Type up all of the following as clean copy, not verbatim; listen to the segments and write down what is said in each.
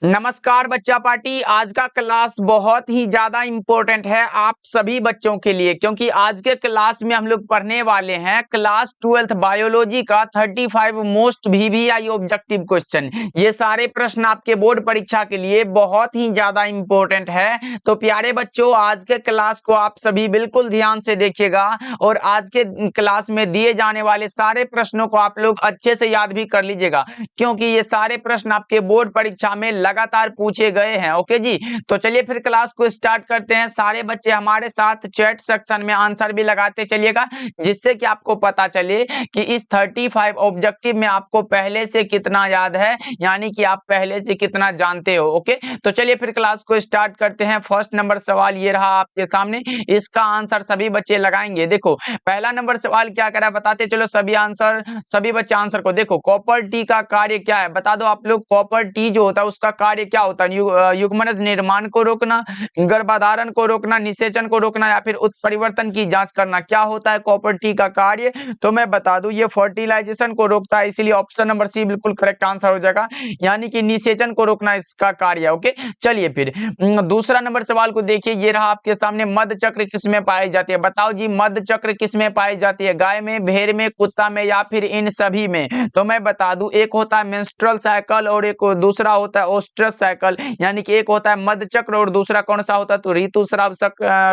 नमस्कार बच्चा पार्टी। आज का क्लास बहुत ही ज्यादा इम्पोर्टेंट है आप सभी बच्चों के लिए, क्योंकि आज के क्लास में हम लोग पढ़ने वाले हैं क्लास 12th बायोलॉजी का 35 मोस्ट VVI ऑब्जेक्टिव क्वेश्चन। ये सारे प्रश्न आपके बोर्ड परीक्षा के लिए बहुत ही ज्यादा इम्पोर्टेंट है। तो प्यारे बच्चों, आज के क्लास को आप सभी बिल्कुल ध्यान से देखिएगा और आज के क्लास में दिए जाने वाले सारे प्रश्नों को आप लोग अच्छे से याद भी कर लीजिएगा, क्योंकि ये सारे प्रश्न आपके बोर्ड परीक्षा में लगातार पूछे गए हैं। ओके जी, तो चलिए फिर क्लास को स्टार्ट करते हैं। सारे बच्चे हमारे साथ चैट सेक्शन में आंसर भी लगाते चलिएगा, जिससे कि आपको पता चले कि इस 35 ऑब्जेक्टिव में आपको पहले से कितना याद है, यानी कि आप पहले से कितना जानते हो। ओके, तो चलिए फिर क्लास को स्टार्ट करते हैं। फर्स्ट नंबर सवाल ये रहा आपके सामने, इसका आंसर सभी बच्चे लगाएंगे। देखो पहला नंबर सवाल क्या करा बताते चलो सभी बच्चे आंसर को देखो। कॉपर टी का कार्य क्या है बता दो आप लोग। कॉपर टी जो होता है उसका कार्य क्या होता है? युग्मनज निर्माण को रोकना, गर्भाधारण को रोकना, निषेचन को रोकना या फिर उत्परिवर्तन की जांच करना। क्या होता है कॉपर टी का कार्य? तो मैं बता दूं ये फर्टिलाइजेशन को रोकता है, इसलिए ऑप्शन नंबर सी बिल्कुल करेक्ट आंसर हो जाएगा, यानी कि निषेचन को रोकना इसका कार्य। ओके, चलिए फिर दूसरा नंबर सवाल को देखिए, ये रहा आपके सामने। मध चक्र किसमें पाई जाती है बताओ जी। मध चक्र किसमें पाई जाती है? गाय में, भेड़ में, कुत्ता में या फिर इन सभी में? तो मैं बता दूं एक होता है मेंस्ट्रुअल साइकिल और एक दूसरा होता है ओस्ट्रस साइकिल, यानी कि एक होता है मध चक्र और दूसरा कौन सा होता है? तो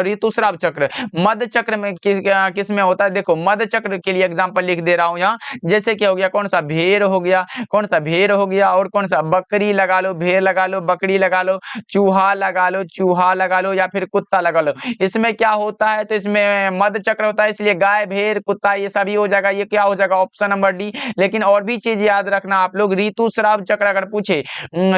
ऋतुस्राव चक्र। मध चक्र में किस में होता है? देखो मध चक्र के लिए एग्जांपल लिख दे रहा हूं यहाँ, जैसे कि हो गया कौन सा? भेड़ हो गया, कौन सा? भेड़ हो गया, और कौन सा? बकरी लगा लो, भेड़ लगा लो, बकरी लगा लो, चूहा लगा लो या फिर कुत्ता लगा लो। इसमें क्या होता है? तो इसमें मध चक्र होता है, इसलिए गाय, भेड़, कुत्ता ये सभी हो जाएगा। ये क्या हो जाएगा? Option number D. लेकिन और भी चीज याद रखना आप लोग, ऋतुस्राव चक्र अगर पूछे,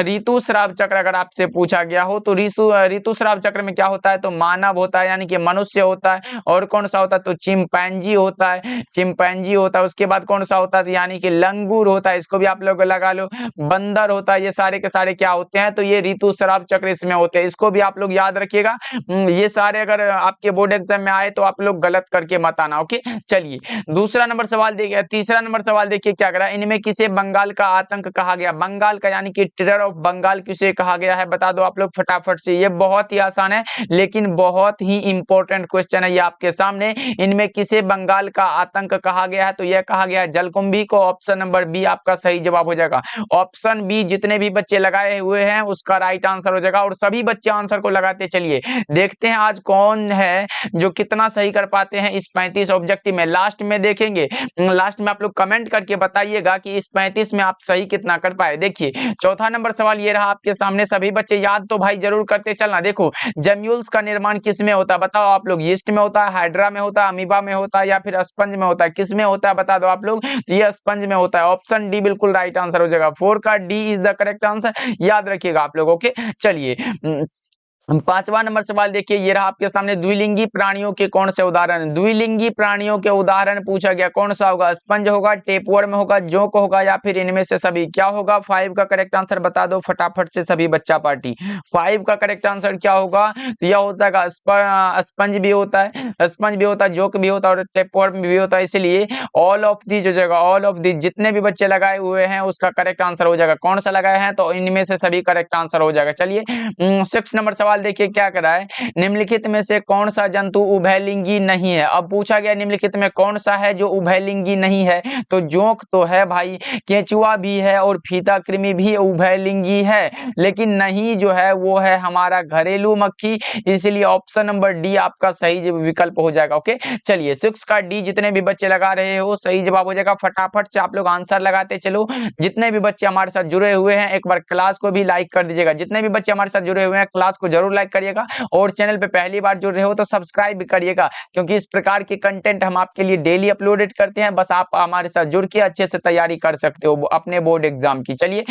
ऋतुस्राव चक्र अगर आपसे पूछा गया हो तो ऋतुस्राव चक्र में क्या होता है? तो मानव होता है, यानी कि मनुष्य होता है। और कौन सा होता है? तो चिंपैंजी होता है, चिंपैंजी होता है। उसके बाद कौन सा होता है? यानी कि लंगूर होता है, इसको भी आप लोग लगा लो। बंदर होता है। ये सारे के सारे क्या होते हैं? तो ये ऋतुस्राव चक्र इसमें होते हैं, इसको भी आप लोग याद रखिएगा। ये सारे अगर आपके बोर्ड एग्जाम में आए तो आप लोग गलत करके मत आना। ओके, चलिए दूसरा नंबर सवाल देखिए। तीसरा नंबर सवाल देखिए क्या करा, इनमें किसे बंगाल का आतंक कहा गया? बंगाल का यानी कि टेरर ऑफ बंगाल किसे कहा गया है बता दो आप लोग फटाफट से। ये बहुत ही आसान है लेकिन बहुत ही इंपॉर्टेंट क्वेश्चन है ये आपके सामने। इनमें किसे बंगाल का आतंक कहा गया है? तो यह कहा गया है जलकुंभी को। ऑप्शन नंबर बी आपका सही जवाब हो जाएगा। ऑप्शन बी जितने भी बच्चे लगाए हुए हैं उसका राइट आंसर हो जाएगा, और सभी बच्चे आंसर को लगाते चलिए। देखते हैं आज कौन है जो कितना सही कर पाते हैं इस 35 ऑब्जेक्टिव में। लास्ट में देखेंगे, लास्ट में आप लोग कमेंट करके बताइएगा कि इस 35 में आप सही कितना कर पाए। देखिए चौथा नंबर सवाल ये रहा आपके सामने, सभी बच्चे याद तो भाई जरूर करते चलना। देखो जेम्यूल्स का निर्माण किस में होता है बताओ आप लोग। यीस्ट में होता है, हाइड्रा में होता है, अमीबा में होता है या फिर स्पंज में होता है? किस में होता है बता दो आप लोग। ये स्पंज में होता है। ऑप्शन डी बिल्कुल राइट आंसर हो जाएगा। 4 का D is the correct answer, याद रखिएगा आप लोग। ओके, चलिए पांचवा नंबर सवाल देखिए, ये रहा आपके सामने। द्विलिंगी प्राणियों के कौन से उदाहरण? द्विलिंगी प्राणियों के उदाहरण पूछा गया, कौन सा होगा? स्पंज होगा, टेपवर्म होगा, जोंक होगा या फिर इनमें से सभी? क्या होगा? 5 का करेक्ट आंसर बता दो फटाफट से सभी बच्चा पार्टी। 5 का करेक्ट आंसर क्या होगा? तो यह हो जाएगा स्पंज भी होता है, स्पंज भी होता है, जोंक भी होता है और टेपवर्म भी होता है, इसलिए ऑल ऑफ दीज हो जाएगा। ऑल ऑफ दीज जितने भी बच्चे लगाए हुए हैं उसका करेक्ट आंसर हो जाएगा। कौन सा लगाए हैं? तो इनमें से सभी करेक्ट आंसर हो जाएगा। चलिए 6 नंबर सवाल देखिए क्या करा है, निम्नलिखित में से कौन सा जंतु उभयलिंगी नहीं है? अब पूछा गया निम्नलिखित में कौन सा है जो उभयलिंगी नहीं है? तो जोंक तो है भाई, केंचुआ भी है और फीता कृमि भी उभयलिंगी है, लेकिन नहीं जो है वो है हमारा घरेलू मक्खी, इसलिए ऑप्शन नंबर डी आपका सही विकल्प हो जाएगा। ओके, चलिए 6 का डी जितने भी बच्चे लगा रहे हो सही जवाब हो जाएगा। फटाफट से आप लोग आंसर लगाते चलो। जितने भी बच्चे हमारे साथ जुड़े हुए हैं एक बार क्लास को भी लाइक कर दीजिएगा। जितने भी बच्चे हमारे साथ जुड़े हुए हैं क्लास को जरूर लाइक करिएगा, और चैनल पे पहली बार जुड़ रहे हो तो सब्सक्राइब भी करिएगा, क्योंकि इस प्रकार के कंटेंट हम आपके लिए डेली अपलोडेड करते हैं। बस आप हमारे साथ जुड़ के अच्छे से तैयारी कर सकते हो अपने बोर्ड एग्जाम की। चलिए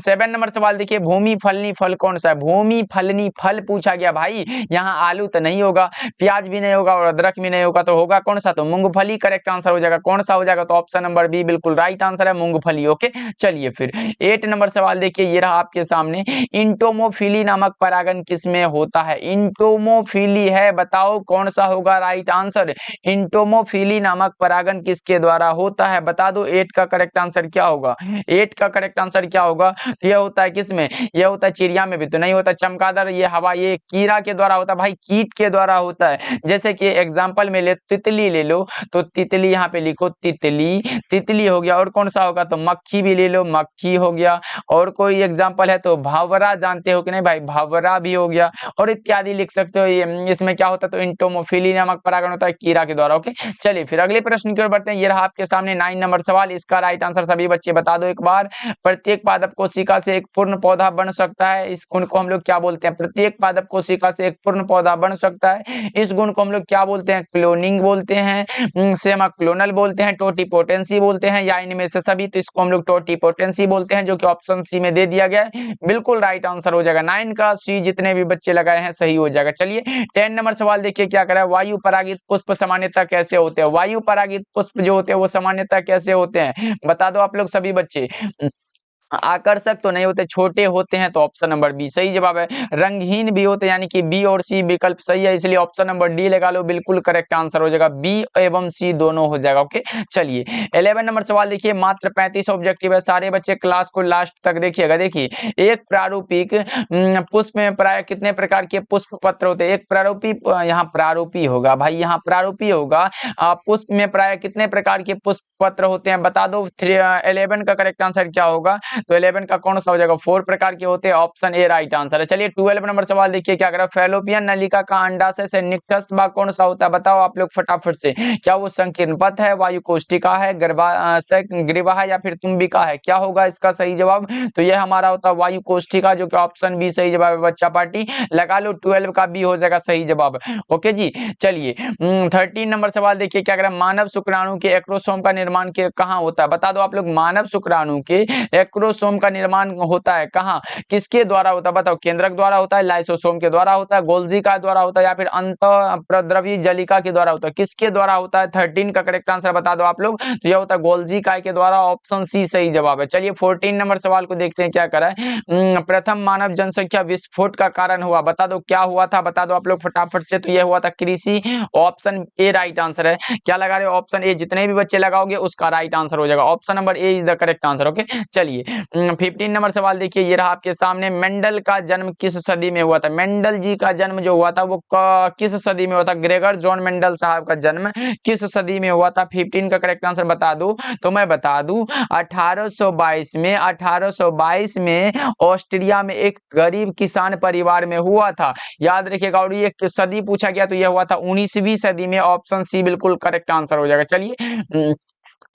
7 नंबर सवाल देखिए, भूमि फलनी फल कौन सा है? भूमि फलनी फल पूछा गया भाई। यहाँ आलू तो नहीं होगा, प्याज भी नहीं होगा और अदरक भी नहीं होगा, तो होगा कौन सा? तो मूंगफली करेक्ट आंसर हो जाएगा। कौन सा हो जाएगा? तो ऑप्शन नंबर बी बिल्कुल राइट आंसर है, मूंगफली। ओके, चलिए फिर 8 नंबर सवाल देखिए, ये रहा आपके सामने। इंटोमोफिली नामक परागन किस किसमें होता है? इंटोमोफिली है, बताओ कौन सा होगा राइट आंसर? इंटोमोफिली नामक परागण किसके द्वारा होता है? बता दो 8 का करेक्ट आंसर क्या होगा? 8 का करेक्ट आंसर क्या होगा? यह होता है किसमें? यह होता है चिड़िया में भी तो नहीं होता, चमगादड़, ये हवा, ये कीड़ा के द्वारा होता है भाई, कीट के द्वारा होता है। जैसे कि एग्जांपल में ले तितली ले लो, तो तितली यहाँ पे लिखो, तितली, तितली हो गया। और कौन सा होगा? तो मक्खी भी ले लो, मक्खी हो गया। और कोई एग्जांपल है तो भंवरा, जानते हो कि नहीं भाई? भंवरा भी हो गया, और इत्यादि लिख सकते हो। इसमें क्या होता है? तो इंटोमोफिली नामक परागण होता है कीड़ा के द्वारा। ओके, चलिए फिर अगले प्रश्न की ओर बढ़ते हैं। ये रहा आपके सामने 9 नंबर सवाल, इसका राइट आंसर सभी बच्चे बता दो एक बार। प्रत्येक पादप कोशिका से एक पूर्ण पौधा बन सकता है, इस गुण को हम लोग क्या बोलते हैं? प्रत्येक पादप कोशिका से एक पूर्ण पौधा बन सकता है, इस गुण को हम लोग क्या बोलते हैं? क्लोनिंग बोलते हैं, सेमा क्लोनल बोलते हैं, टोटीपोटेंसी बोलते हैं, या इनमें से सभी? तो इसको हम लोग टोटीपोटेंसी बोलते हैं, जो कि ऑप्शन सी में दे दिया गया है। बिल्कुल राइट आंसर हो जाएगा 9 का सी, जितने भी बच्चे लगाए हैं सही हो जाएगा। चलिए 10 नंबर सवाल देखिए क्या करा है। वायु परागित पुष्प सामान्यतः कैसे होते हैं? वायु परागित पुष्प जो होते हैं वो सामान्यतः कैसे होते हैं? बता दो आप लोग सभी बच्चे। आकर्षक तो नहीं होते, छोटे होते हैं, तो ऑप्शन नंबर बी सही जवाब है। रंगहीन भी होते हैं, यानी कि बी और सी विकल्प सही है, इसलिए ऑप्शन नंबर डी लगा लो, बिल्कुल करेक्ट आंसर हो जाएगा, बी एवं सी दोनों हो जाएगा। ओके, चलिए 11 नंबर सवाल देखिए। मात्र 35 ऑब्जेक्टिव है, सारे बच्चे क्लास को लास्ट तक देखिएगा। देखिए, एक प्रारूपिक पुष्प में प्राय कितने प्रकार के पुष्प पत्र होते हैं? एक प्रारूपी, यहाँ प्रारूपी होगा भाई, यहाँ प्रारूपी होगा। पुष्प में प्राय कितने प्रकार के पुष्प पत्र होते हैं? बता दो। 11 का करेक्ट आंसर क्या होगा? तो 11 का कौन सा हो जाएगा? 4 प्रकार के होते हैं, ऑप्शन ए राइट आंसर है। चलिए 12 नंबर सवाल देखिए क्या करा। फैलोपियन नलिका का अंडाशय से निकटस्थ भाग कौन सा होता है? बताओ आप लोग फटाफट से। क्या वो संकीर्ण पथ है, वायु कोष्ठिका है, ग्रीवा है, या फिर तुम्बिका है? क्या होगा इसका सही जवाब? तो यह हमारा होता है वायु कोष्ठिका, जो कि ऑप्शन बी सही जवाब है बच्चा पार्टी। लगा लो 12 का बी हो जाएगा सही जवाब। ओके जी, चलिए 13 नंबर सवाल देखिए क्या करा। मानव शुक्राणु के एक्रोसोम का निर्माण कहाँ होता है? बता दो आप लोग। मानव शुक्राणु के एक्रोसोम का निर्माण होता है कहाँ, किसके द्वारा होता है? बताओ। केंद्रक द्वारा होता है, लाइसोसोम के द्वारा होता है, गोल्जी का द्वारा होता है, या फिर अंतःप्रद्रवी जलिका के द्वारा होता है? किसके द्वारा होता है? 13 का करेक्ट आंसर बता दो आप लोग। तो यह होता है गोल्जी काय के द्वारा, ऑप्शन सी सही जवाब है। चलिए 14 नंबर सवाल को देखते हैं क्या करा है। प्रथम मानव जनसंख्या विस्फोट का कारण हुआ, बता दो क्या हुआ था? बता दो आप लोग फटाफट से। तो यह हुआ था कृषि, ऑप्शन ए राइट आंसर है। क्या लगा रहे हो? ऑप्शन ए, जितने भी बच्चे लगाओगे उसका राइट आंसर हो जाएगा, option number A is the correct answer. Okay, चलिए 15 नंबर सवाल देखिए, ये रहा आपके सामने। मेंडल का जन्म किस सदी में हुआ था? मेंडल जी का जन्म जो हुआ था वो किस सदी में हुआ था? ग्रेगर जॉन मेंडल साहब का जन्म किस सदी में हुआ था? 15 का करेक्ट आंसर बता दो। तो मैं बता दूं 1822 में ऑस्ट्रिया में एक गरीब किसान परिवार में हुआ था, याद रखिएगा। और ये सदी पूछा गया तो यह हुआ था 19वीं सदी में, ऑप्शन सी बिल्कुल करेक्ट आंसर हो जाएगा। चलिए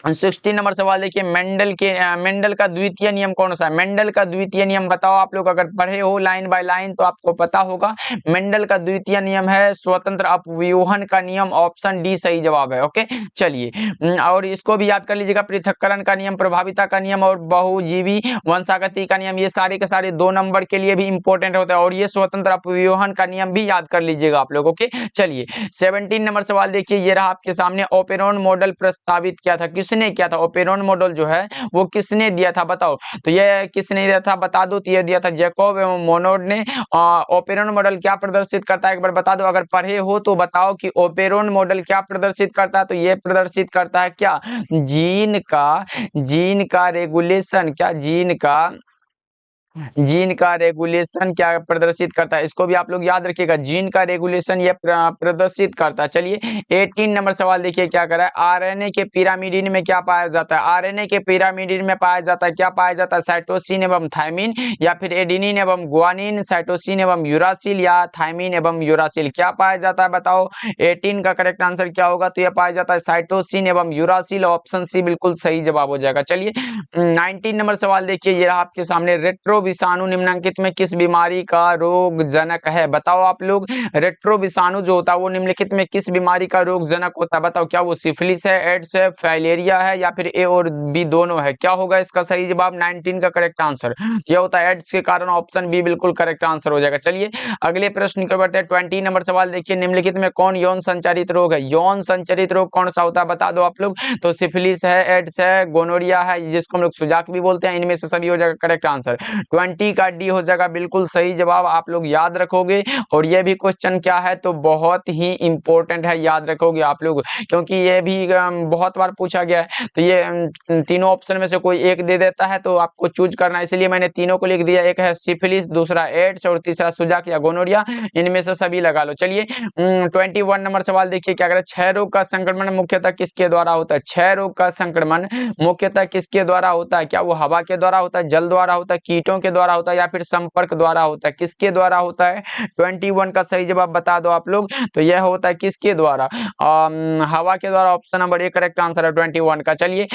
16 नंबर सवाल देखिए। मेंडल का द्वितीय नियम कौन सा है? मेंडल का द्वितीय नियम बताओ आप लोग, अगर पढ़े हो लाइन बाय लाइन तो आपको पता होगा। मेंडल का द्वितीय नियम है स्वतंत्र अपव्यूहन का नियम, ऑप्शन डी सही जवाब है। ओके, चलिए और इसको भी याद कर लीजिएगा। पृथक्करण का नियम, प्रभाविता का नियम और बहुजीवी वंशागति का नियम, ये सारे के सारे 2 नंबर के लिए भी इंपॉर्टेंट होता है, और ये स्वतंत्र अपव्यूहन का नियम भी याद कर लीजिएगा आप लोग। ओके, चलिए 17 नंबर सवाल देखिए, ये रहा आपके सामने। ओपेरॉन मॉडल प्रस्तावित किया था, किसने किया था? ओपेरॉन मॉडल जो है वो किसने दिया था? बताओ। तो ये किसने दिया था? बता दो। तो ये दिया था जैकोब एवं मोनोड ने। ओपेरॉन मॉडल क्या प्रदर्शित करता है? एक बार बता दो, अगर पढ़े हो तो बताओ कि ओपेरॉन मॉडल क्या प्रदर्शित करता है। तो ये प्रदर्शित करता है क्या? जीन का रेगुलेशन, क्या जीन का रेगुलेशन क्या प्रदर्शित करता है? इसको भी आप लोग याद रखिएगा, जीन का रेगुलेशन ये प्रदर्शित करता है। चलिए 18 नंबर सवाल देखिए क्या कर रहा है। आरएनए के पिरामिडिन में क्या पाया जाता है? आरएनए के पिरामिडिन में पाया जाता है, क्या पाया जाता है? साइटोसिन एवं थायमिन, या फिर एडेनिन एवं गुआनिन, साइटोसिन एवं यूरासिल, या थायमिन एवं यूरासिल? क्या पाया जाता है बताओ। 18 का करेक्ट आंसर क्या होगा? तो यह पाया जाता है साइटोसिन एवं यूरासिल, ऑप्शन सी बिल्कुल सही जवाब हो जाएगा। चलिए 19 नंबर सवाल देखिए, ये रहा आपके सामने। रेट्रो विषाणु निम्नलिखित में किस बीमारी का रोग जनक है? बताओ आप लोग। रेट्रो विषाणु जो होता है वो निम्नलिखित में किस बीमारी का रोग जनक होता है? बताओ। क्या वो सिफिलिस है, एड्स है, फाइलेरिया है, या फिर ए और बी दोनों है? क्या होगा इसका सही जवाब? 19 का करेक्ट आंसर यह होता है एड्स के कारण, ऑप्शन बी बिल्कुल करेक्ट आंसर हो जाएगा। चलिए अगले प्रश्न की बढ़ते हैं। 20 नंबर सवाल देखिए, निम्नलिखित में कौन यौन संचारित रोग है? यौन संचारित रोग कौन सा होता है बता दो आप लोग। तो सिफिलिस है, एड्स है, गोनोरिया है, जिसको हम लोग सुजाक भी बोलते हैं, इनमें से सभी हो जाएगा करेक्ट आंसर। 20 का डी हो जाएगा बिल्कुल सही जवाब, आप लोग याद रखोगे। और ये भी क्वेश्चन क्या है तो बहुत ही इंपॉर्टेंट है, याद रखोगे आप लोग, क्योंकि ये भी बहुत बार पूछा गया है। तो ये तीनों ऑप्शन में से कोई एक दे देता है तो आपको चूज करना है, इसलिए मैंने तीनों को लिख दिया। एक है सिफिलिस, दूसरा एड्स और तीसरा सुजाक या गोनोरिया, इनमें से सभी लगा लो। चलिए 21 नंबर सवाल देखिए क्या कह रहा है, क्षय रोग का संक्रमण मुख्यतः किसके द्वारा होता है? क्षय रोग का संक्रमण मुख्यतः किसके द्वारा होता है? क्या वो हवा के द्वारा होता है, जल द्वारा होता है, कीटों के द्वारा होता है या फिर संपर्क द्वारा होता है? किसके द्वारा होता है? 21 का सही जवाब बता दो आप लोग। तो यह होता है किसके द्वारा? हवा के द्वारा, option number A correct answer है 21 का। चलिए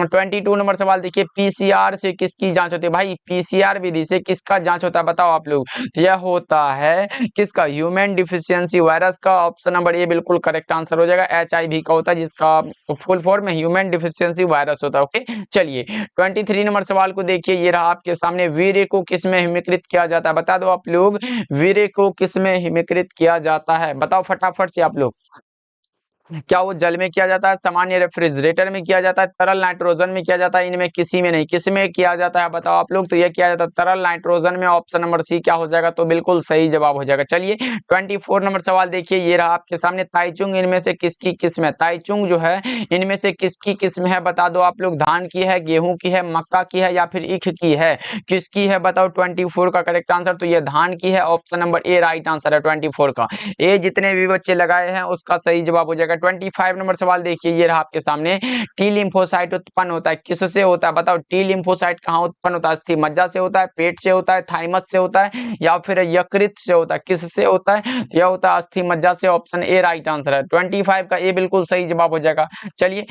22 नंबर सवाल देखिए, पीसीआर से किसकी जांच होती है? भाई पीसीआर विधि से किसका जांच होता है बताओ आप लोग। तो यह होता है किसका? ह्यूमन डिफिशियंसी वायरस का। ऑप्शन नंबर ए बिल्कुल करेक्ट आंसर हो जाएगा। एचआईवी का होता है, जिसका full form human deficiency virus होता है। ओके चलिए 23 नंबर सवाल को देखिए, ये रहा आपके सामने, वीर्य को किसमें हिमीकृत किया जाता है? बता दो आप लोग, वीर्य को किसमें हिमीकृत किया जाता है? बताओ फटाफट से आप लोग। क्या वो जल में किया जाता है, सामान्य रेफ्रिजरेटर में किया जाता है, तरल नाइट्रोजन में किया जाता है? इनमें किसी में नहीं, किस में किया जाता है बताओ आप लोग। तो ये किया जाता है तरल नाइट्रोजन में। ऑप्शन नंबर सी क्या हो जाएगा? तो बिल्कुल सही जवाब हो जाएगा। चलिए 24 नंबर सवाल देखिए, ये रहा आपके सामने, ताइचुंग इनमें से किसकी किस्म है? ताइचुंग जो है इनमें से किसकी किस्म है बता दो आप लोग। धान की है, गेहूं की है, मक्का की है या फिर ईख की है? किसकी है बताओ 24 का करेक्ट आंसर। तो ये धान की है, option number A right answer है 24 का। ए जितने भी बच्चे लगाए हैं उसका सही जवाब हो जाएगा। 25 नंबर सवाल देखिए, ये रहा आपके सामने, टी लिम्फोसाइट उत्पन्न होता है किससे होता है बताओ। टी लिम्फोसाइट कहाँ उत्पन्न होता है? अस्थि मज्जा से होता है, पेट से होता है, थाइमस से होता है या फिर यकृत से होता है? किससे होता है? यह होता है अस्थि मज्जा से। ऑप्शन ए राइट आंसर है 25 का, ए बिल्कुल सही जवाब हो जाएगा। चलिए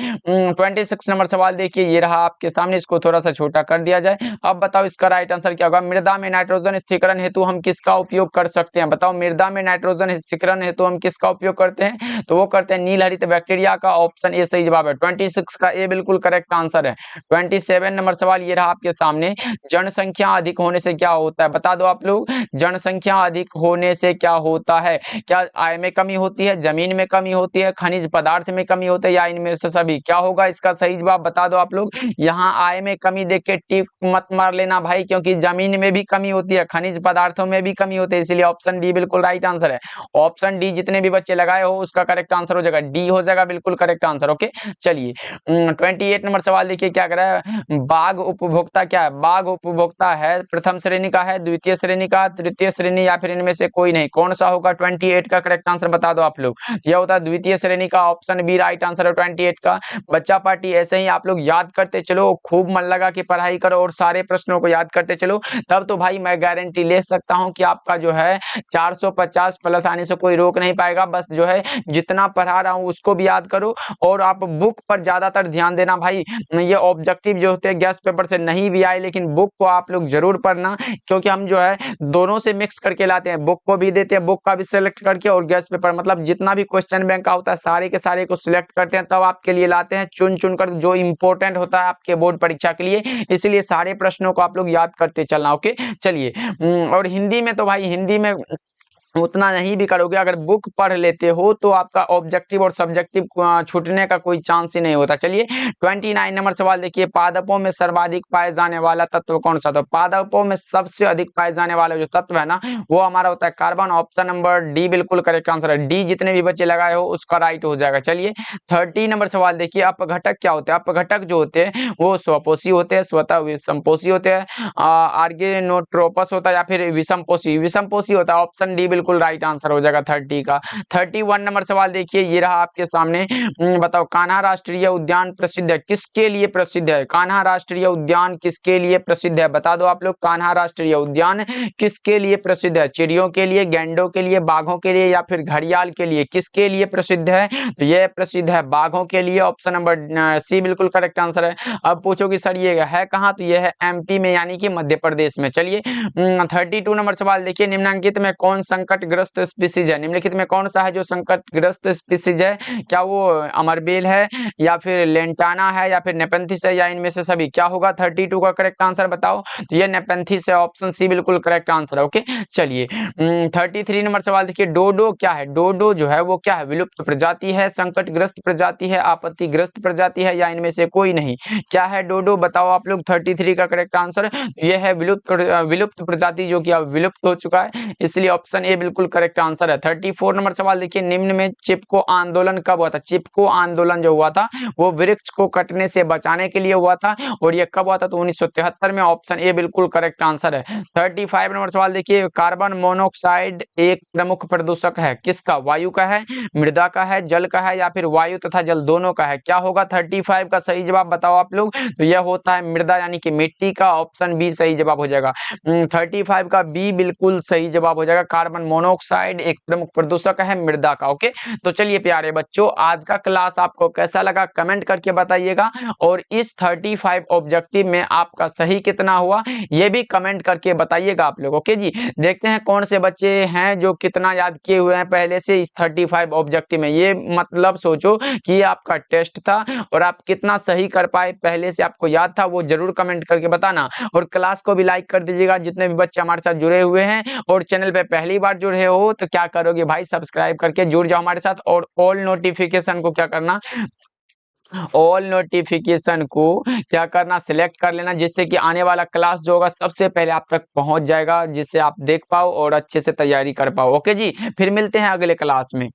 26 नंबर सवाल देखिए, ये रहा आपके सामने, इसको थोड़ा सा छोटा कर दिया जाए। अब बताओ इसका राइट आंसर क्या होगा। मृदा में नाइट्रोजन स्थिरीकरण हेतु हम किसका उपयोग कर सकते हैं? बताओ मृदा में नाइट्रोजन स्थिरीकरण हेतु हम किसका उपयोग करते हैं? तो वो करते हैं नील हरित बैक्टीरिया का। ऑप्शन ए सही जवाब है। 26 का ए बिल्कुल करेक्ट आंसर है। 27 नंबर सवाल ये रहा आपके सामने, जनसंख्या अधिक होने से क्या होता है? बता दो आप लोग, जनसंख्या अधिक होने से क्या होता है? क्या आय में कमी होती है, जमीन में कमी होती है, खनिज पदार्थ में कमी होती है या इनमें से सभी? क्या होगा इसका सही जवाब बता दो आप लोग। यहाँ आय में कमी देख के टिक मत मार लेना भाई, क्योंकि जमीन में भी कमी होती है, खनिज पदार्थों में भी कमी होती है, इसलिए ऑप्शन डी बिल्कुल राइट आंसर है। ऑप्शन डी जितने भी बच्चे लगाए हो उसका करेक्ट आंसर हो जाएगा, डी हो जाएगा बिल्कुल करेक्ट आंसर। ओके चलिए 28 नंबर सवाल देखिए क्या कर रहा है, बाघ उपभोक्ता क्या है? बाघ उपभोक्ता है प्रथम श्रेणी का है, द्वितीय श्रेणी का, तृतीय श्रेणी या फिर इनमें से कोई नहीं? कौन सा होगा 28 का करेक्ट आंसर बता दो आप लोग। यह होता है द्वितीय श्रेणी का, ऑप्शन बी राइट आंसर है 28 का। बच्चा पार्टी ऐसे ही आप लोग याद करते चलो, खूब मन लगा के पढ़ाई करो और सारे प्रश्नों को याद करते चलो, तब तो भाई मैं गारंटी ले सकता हूं कि आपका जो है 450 प्लस आने से कोई रोक नहीं पाएगा। बस जो है जितना पढ़ा रहा हूं उसको भी याद करो और आप बुक पर ज्यादातर ध्यान देना भाई। ये ऑब्जेक्टिव जो होते हैं गेस्ट पेपर से नहीं भी आए, लेकिन बुक को आप लोग जरूर पढ़ना, क्योंकि हम जो है दोनों से मिक्स करके लाते हैं, बुक को भी देते हैं, बुक का भी सिलेक्ट करके और गेस्ट पेपर, मतलब जितना भी क्वेश्चन बैंक का होता है सारे के सारे को सिलेक्ट करते हैं, तब आपके लिए लाते हैं चुन चुन कर जो इंपॉर्टेंट होता है आपके बोर्ड परीक्षा के लिए। इसलिए सारे प्रश्नों को आप लोग याद करते चलना। ओके चलिए और हिंदी में तो भाई हिंदी में उतना नहीं भी करोगे, अगर बुक पढ़ लेते हो तो आपका ऑब्जेक्टिव और सब्जेक्टिव छूटने का कोई चांस ही नहीं होता। चलिए 29 नंबर सवाल देखिए, पादपों में सर्वाधिक पाए जाने वाला तत्व कौन सा? तो पादपों में सबसे अधिक पाए जाने वाला जो तत्व है ना वो हमारा होता है कार्बन। ऑप्शन नंबर डी बिल्कुल करेक्ट आंसर है। डी जितने भी बच्चे लगाए हो उसका राइट हो जाएगा। चलिए 30 नंबर सवाल देखिए, अपघटक क्या होते हैं? अपघटक जो होते हैं वो स्वपोषी होते हैं, स्वतः विषमपोषी होते हैं, आर्गेनोट्रोपस होता है या फिर विषमपोषी? विषमपोषी होता है। ऑप्शन डी बिल्कुल राइट आंसर हो जाएगा 30 का। 31 नंबर सवाल देखिए, ये रहा आपके सामने, बताओ कान्हा राष्ट्रीय उद्यान प्रसिद्ध है किसके लिए? प्रसिद्ध है कान्हा राष्ट्रीय उद्यान किसके लिए प्रसिद्ध है? बता दो आप लोग, कान्हा राष्ट्रीय उद्यान किसके लिए प्रसिद्ध है? चिड़ियों के लिए, गैंडों के लिए, बाघों के लिए या फिर घड़ियाल के लिए? किसके लिए प्रसिद्ध है? तो यह प्रसिद्ध है बाघों के लिए। ऑप्शन नंबर सी बिल्कुल करेक्ट आंसर है। अब पूछो कि सर ये है कहाँ? तो यह है एमपी में यानी कि मध्य प्रदेश में। चलिए 32 नंबर सवाल देखिए, निम्नलिखित में कौन संकर संकटग्रस्त स्पीसीज है? निम्नलिखित में कौन सा है जो संकटग्रस्त स्पीसीज है? क्या वो अमरबेल है या फिर लेंटाना है या फिर नेपेंथिस है या इनमें से सभी? क्या होगा 32 का करेक्ट आंसर बताओ। तो ये नेपेंथिस है, ऑप्शन सी बिल्कुल करेक्ट आंसर है। ओके चलिए 33 नंबर सवाल देखिए, डोडो क्या है? डोडो जो है वो क्या है? विलुप्त प्रजाति है, संकटग्रस्त प्रजाति है, आपत्तिग्रस्त प्रजाति है या इनमें से कोई नहीं? क्या है डोडो बताओ आप लोग। 33 का करेक्ट आंसर ये है विलुप्त प्रजाति, जो कि अब विलुप्त हो चुका है, इसलिए ऑप्शन ए बिल्कुल करेक्ट आंसर है। 34 नंबर सवाल देखिए, निम्न में चिपको आंदोलन कब हुआ था? चिपको आंदोलन जो हुआ था वो वृक्ष को कटने से बचाने के लिए हुआ था, और ये कब हुआ था? तो 1973 में, ऑप्शन ए बिल्कुल करेक्ट आंसर है। 35 नंबर सवाल देखिए, कार्बन मोनोऑक्साइड एक प्रमुख प्रदूषक है, किसका? वायु का है, मृदा का है, जल का है या फिर वायु तथा जल दोनों का है? क्या होगा 35 का सही जवाब बताओ आप लोग। तो यह होता है मृदा यानी कि मिट्टी का, ऑप्शन बी सही जवाब हो जाएगा। 35 का बी बिल्कुल सही जवाब हो जाएगा। कार्बन मोनोऑक्साइड एक प्रमुख प्रदूषक है मृदा का। ओके तो चलिए प्यारे बच्चों, आज का क्लास आपको कैसा लगा कमेंट करके बताइएगा, और इस 35 ऑब्जेक्टिव में आपका सही कितना हुआ ये भी कमेंट करके बताइएगा आप लोग। ओके जी, देखते हैं कौन से बच्चे हैं जो कितना याद किए हुए हैं पहले से इस 35 ऑब्जेक्टिव में। ये मतलब सोचो कि ये आपका टेस्ट था और आप कितना सही कर पाए, पहले से आपको याद था, वो जरूर कमेंट करके बताना। और क्लास को भी लाइक कर दीजिएगा जितने भी बच्चे हमारे साथ जुड़े हुए हैं, और चैनल पे पहली बार जुड़े हो तो क्या करोगे भाई, सब्सक्राइब करके जुड़ जाओ हमारे साथ, और ऑल नोटिफिकेशन को क्या करना, ऑल नोटिफिकेशन को क्या करना, सिलेक्ट कर लेना, जिससे कि आने वाला क्लास जो होगा सबसे पहले आप तक पहुंच जाएगा, जिससे आप देख पाओ और अच्छे से तैयारी कर पाओ। ओके जी, फिर मिलते हैं अगले क्लास में।